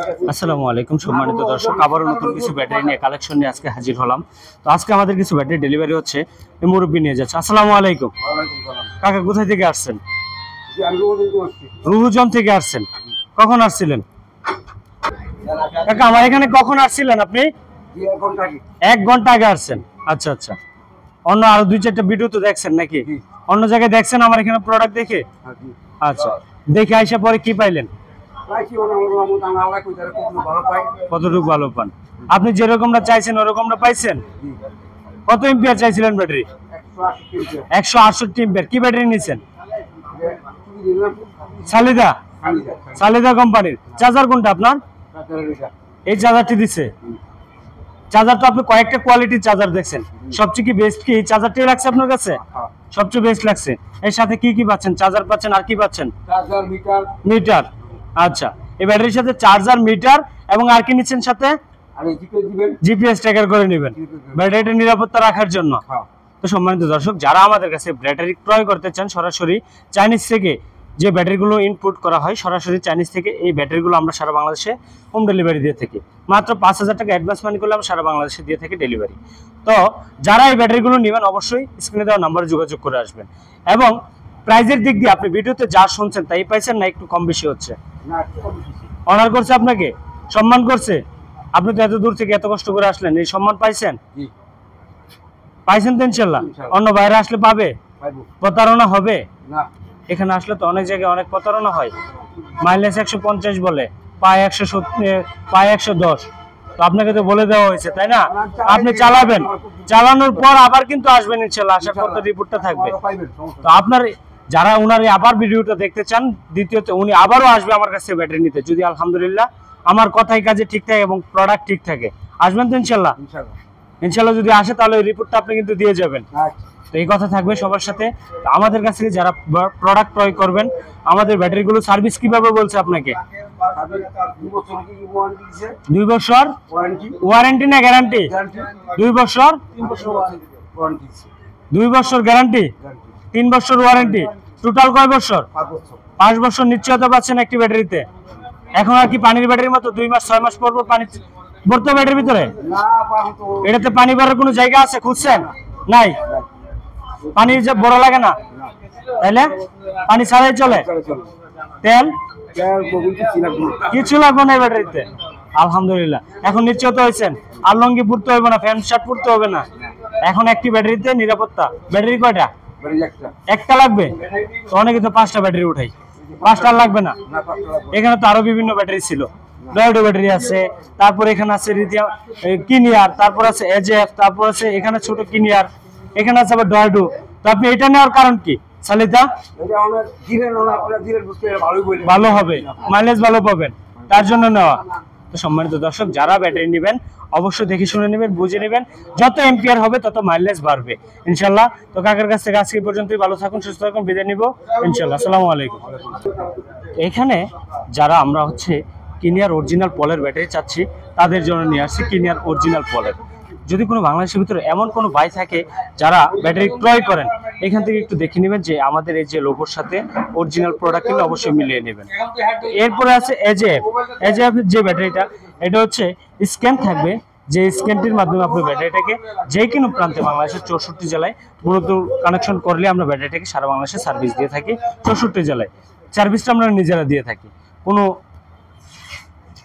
আসসালামু আলাইকুম সম্মানিত দর্শক, আবারও নতুন কিছু ব্যাটারি নিয়ে কালেকশন নিয়ে আজকে হাজির হলাম। তো আজকে আমাদের কিছু ব্যাটারি ডেলিভারি হচ্ছে, এই মুরব্বি নিয়ে যাচ্ছে। আসসালামু আলাইকুম কাকা, কোথায় থেকে আসছেন? রুহুজন থেকে আসছেন। কখন আসছিলেন কাকা? আমার এখানে কখন আসছিলেন আপনি? 1 ঘন্টা আগে আসছেন। আচ্ছা আচ্ছা, অন্য আরো 2-4টা ভিডিও তো দেখছেন নাকি? অন্য জায়গায় দেখছেন আমার এখানে প্রোডাক্ট দেখে? আচ্ছা, দেখে আইসা পরে কি পাইলেন? কতটুকু ভালো পান? আপনি যেরকমটা চাইছেন ওরকমটা পাইছেন? কত এম্পিয়ার চাইছিলেন ব্যাটারি? 168 এম্পিয়ার। কি ব্যাটারি নিয়েছেন? সালিদা সালিদা কোম্পানির। চার্জার কোনটা আপনার? এই চার্জারটি দিছে। চার্জারটা আপনি কয়েকটা কোয়ালিটির চার্জার দেখছেন, সবচেয়ে কি বেস্ট কি এই চার্জারটাই লাগছে আপনার কাছে? সবচেয়ে বেস্ট লাগছে। এর সাথে কি কি পাচ্ছেন? চার্জার পাচ্ছেন, আর কি পাচ্ছেন? Charger, meter. আচ্ছা, এই ব্যাটারির সাথে চার্জার, মিটার এবং আর কি নিচ্ছেন সাথে? জিপিএস ট্র্যাকার করে নেবেন ব্যাটারিটা নিরাপত্তা রাখার জন্য। তো সম্মানিত দর্শক, যারা আমাদের কাছে ব্যাটারি ক্রয় করতে চান, সরাসরি চাইনিজ থেকে যে ব্যাটারিগুলো ইনপুট করা হয়, সরাসরি চাইনিজ থেকে এই ব্যাটারিগুলো আমরা সারা বাংলাদেশে হোম ডেলিভারি দিয়ে থাকি। মাত্র 5000 টাকা অ্যাডভান্স মানি করলে আমরা সারা বাংলাদেশে দিয়ে থাকি ডেলিভারি। তো যারা এই ব্যাটারিগুলো নেবেন অবশ্যই স্ক্রিনে দেওয়া নাম্বারে যোগাযোগ করে আসবেন। এবং প্রাইজের দিক দিয়ে আপনি ভিডিওতে যা শুনছেন তাই পাইছেন, না একটু কম বেশি হচ্ছে? অনার করছে আপনাকে, সম্মান করছে। আপনি তো এত দূর থেকে এত কষ্ট করে আসলেন, এই সম্মান পাইছেন? পাইছেন তো ইনশাল্লাহ। অন্য বাইরে আসলে পাবে? প্রতারণা হবে না। এখানে আসলে তো অনেক জায়গায় অনেক প্রতারণা হয়। মাইলেজ 150 বলে, পায় 170, পায় 110। তো আপনাকে তো বলে দেওয়া হয়েছে, তাই না? আপনি চালাবেন, চালানোর পর আবার কিন্তু আসবেন ইনশাল্লাহ। আসার পর তো রিপোর্টটা থাকবে। তো আপনার যারা উনার আবার ভিডিওটা দেখতে চান, দ্বিতীয়ত উনি আবারও আসবে আমার কাছে ব্যাটারি নিতে, যদি আলহামদুলিল্লাহ আমার কথাই কাজে ঠিক থাকে এবং প্রোডাক্ট ঠিক থাকে। আসবেন তো ইনশাল্লাহ? ইনশাল্লাহ যদি আসে তাহলে রিপোর্টটা আপনি কিন্তু দিয়ে যাবেন। তো এই কথা থাকবে সবার সাথে। আমাদের কাছ থেকে যারা প্রোডাক্ট ক্রয় করবেন, আমাদের ব্যাটারিগুলো সার্ভিস কিভাবে বলছে আপনাকে? 2 বছর ওয়ারেন্টি না গ্যারান্টি? 2 বছর 2 বছর গ্যারান্টি, 3 বছর ওয়ারেন্টি, টোটাল কয় বছর? 5 বছর নিশ্চয়তা পাচ্ছেন একটি ব্যাটারিতে। এখন আর কি পানির ব্যাটারির মতো 2 মাস 6 মাস পর পর পানি ভরতে ব্যাটারির ভিতরে? এটাতে পানি ভরার কোনো জায়গা আছে? খুঁজছেন? নাই। পানি যে বড় লাগে না, তাইলে পানি ছাড়াই চলে? তেল কিছু লাগবে না ব্যাটারিতে? আলহামদুলিল্লাহ, এখন নিশ্চয়তা হয়েছেন। আর লঙ্গি পড়তে হবে না, প্যান্ট শার্ট পড়তে হবে না। এখন একটি ব্যাটারিতে নিরাপত্তা। ব্যাটারি কয়টা? একটা লাগবে। তো অনেকে তো 5টা ব্যাটারি উঠাই, 5টা লাগবে না। এখানে তো আরো বিভিন্ন ব্যাটারি ছিল, ডয়েডো ব্যাটারি আছে, তারপর এখানে আছে লিথিয়াম কিনিয়ার, তারপর আছে এজেএফ, তারপর আছে এখানে ছোট কিনিয়ার, এখানে আছে আবার ডয়েডো। তো আপনি এটা নেওয়ার কারণ কি? সালিদা ভালো হবে, মাইলেজ ভালো পাবেন, তার জন্য নেওয়া। তো সম্মানিত দর্শক, যারা ব্যাটারি নেবেন অবশ্যই দেখে শুনে নেবেন, বুঝে নেবেন। যত এম্পিয়ার হবে তত মাইলেজ বাড়বে ইনশাল্লাহ। তো কাকার কাছ থেকে আজকে পর্যন্তই। ভালো থাকুন, সুস্থ থাকুন, বিদায় নিব ইনশাল্লাহ। আসসালামু আলাইকুম। এখানে যারা আমরা হচ্ছে কিনিয়ার অরিজিনাল পলের ব্যাটারি চাচ্ছি, তাদের জন্য নিয়ে আসছি কিনিয়ার অরিজিনাল পলের। যদি কোনো বাংলাদেশের ভিতরে এমন কোনো ভাই থাকে যারা ব্যাটারি ক্রয় করেন, এখান থেকে একটু দেখে নেবেন যে আমাদের এই যে লোগোর সাথে অরিজিনাল প্রোডাক্ট কিন্তু অবশ্যই মিলিয়ে নেবেন। এরপরে আছে এজেএফ। এজেএফের যে ব্যাটারিটা, এটা হচ্ছে স্ক্যান থাকবে, যে স্ক্যানটির মাধ্যমে আপনি ব্যাটারিটাকে যে কোনো প্রান্তে বাংলাদেশের 64 জেলায় মূলত কানেকশন করলে আমরা ব্যাটারিটাকে সারা বাংলাদেশে সার্ভিস দিয়ে থাকি। 64 জেলায় সার্ভিসটা আমরা নিজেরা দিয়ে থাকি, কোনো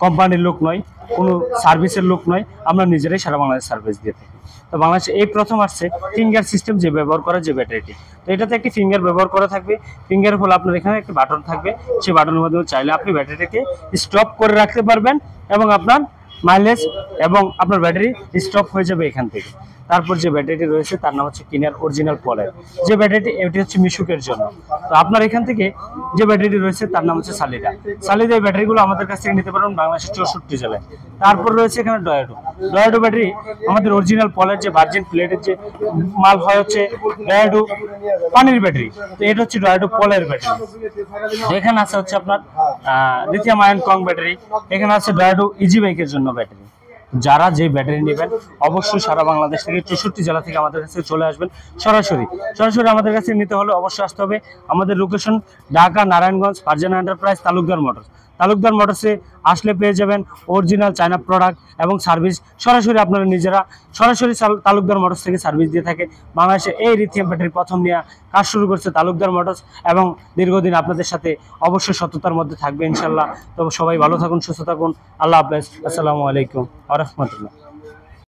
কোম্পানির লোক নয়, কোনো সার্ভিসের লোক নয়, আমরা নিজেরাই সারা বাংলাদেশ সার্ভিস দিয়ে থাকি। তো বাংলাদেশে এই প্রথম আসছে ফিঙ্গার সিস্টেম যে ব্যবহার করা যে ব্যাটারিটি। তো এটাতে একটি ফিঙ্গার ব্যবহার করা থাকবে। ফিঙ্গার হলো আপনার এখানে একটি বাটন থাকবে, সেই বাটনের মাধ্যমে চাইলে আপনি ব্যাটারিটাকে স্টপ করে রাখতে পারবেন এবং আপনার মাইলেজ এবং আপনার ব্যাটারি স্টপ হয়ে যাবে এখান থেকে। তারপর যে ব্যাটারিটি রয়েছে তার নাম হচ্ছে কিনিয়ার অরিজিনাল পলের যে ব্যাটারিটি, এটি হচ্ছে মিশুকের জন্য। তো আপনার এখান থেকে যে ব্যাটারিটি রয়েছে তার নাম হচ্ছে সালিদা। সালিদা এই ব্যাটারিগুলো আমাদের কাছ থেকে নিতে পারবেন বাংলাদেশের 64 জেলায়। তারপর রয়েছে এখানে ডয়েডো। ডয়েডো ব্যাটারি আমাদের অরিজিনাল পলের যে ভার্জিন প্লেটের যে মাল হয় হচ্ছে ডয়েডো পানির ব্যাটারি। তো এটা হচ্ছে ডয়েডো পলের ব্যাটারি। এখানে আছে হচ্ছে আপনার লিথিয়াম আয়ন কং ব্যাটারি। এখানে আছে ডয়েডো ইজি বাইকের জন্য ব্যাটারি। যারা যে ব্যাটারি নেবেন অবশ্যই সারা বাংলাদেশ থেকে 64 জেলা থেকে আমাদের কাছে চলে আসবেন। সরাসরি আমাদের কাছে নিতে হলে অবশ্যই আসতে হবে। আমাদের location Dhaka Narayanganj Farzana enterprise Talukdar motors. Talukdar মোটরসে আসলে পেয়ে যাবেন অরিজিনাল চায়না প্রোডাক্ট এবং সার্ভিস। সরাসরি আপনারা নিজেরা সরাসরি তালুকদার মোটরস থেকে সার্ভিস দিয়ে থাকে। বাংলাদেশে এই লিথিয়াম ব্যাটারি প্রথম নিয়ে কাজ শুরু করছে তালুকদার মোটরস, এবং দীর্ঘদিন আপনাদের সাথে অবশ্যই সততার মধ্যে থাকবে ইনশাল্লাহ। তো সবাই ভালো থাকুন, সুস্থ থাকুন। আল্লাহ হাফেজ। আসসালামু আলাইকুম ওয়া রাহমাতুল্লাহ।